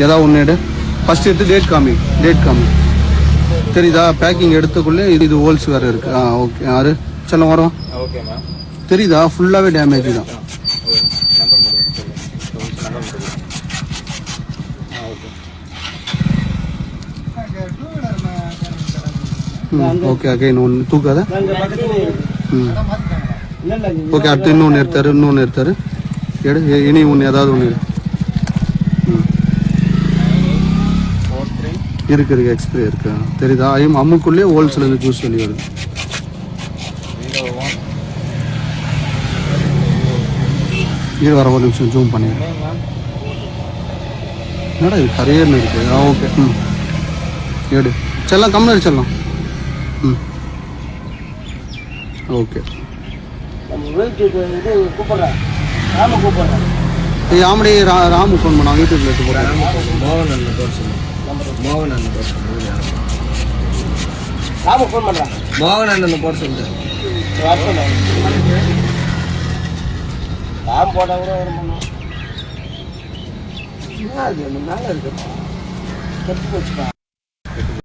ஏதாவது ஒன்று எடு. ஃபஸ்ட் எடுத்து டேட் காமி. தெரியுதா? பேக்கிங் எடுத்துக்குள்ளே இது ஹோல்ஸ் வேறு இருக்குது. ஓகே. யாரு செல்லம் வரோம்? தெரியுதா? ஃபுல்லாகவே டேமேஜ் தான். ஓகே. அகைன் ஒன்று தூக்காத. ஓகே. அடுத்து இன்னொன்று எடுத்தாரு. எடு. இனி ஒன்று ஏதாவது ஒன்று இருக்கு. எக்ஸ்பிரே இருக்கு. தெரியுதா? அம்முக்குள்ளேயே ஹோல்ஸில் இருந்து ஜூஸ் வெளியே வருது. இது வர ஒரு நிமிஷம் ஜூம் பண்ணிடுறேன். என்னடா இது கரையர்னு இருக்கு. ஓகே. எடு. செல்லாம் கம்மியாக செல்லாம். ஓகே. ஆமடி ராமு ஃபோன் பண்ணாங்க. யூடியூப்ல எடுத்து போட்டாங்க. மோகன் அண்ணன் போட சொல்லிட்டு ராம் போட்டா கூட நல்லா இருக்கு. கெட்டு போச்சுப்பா.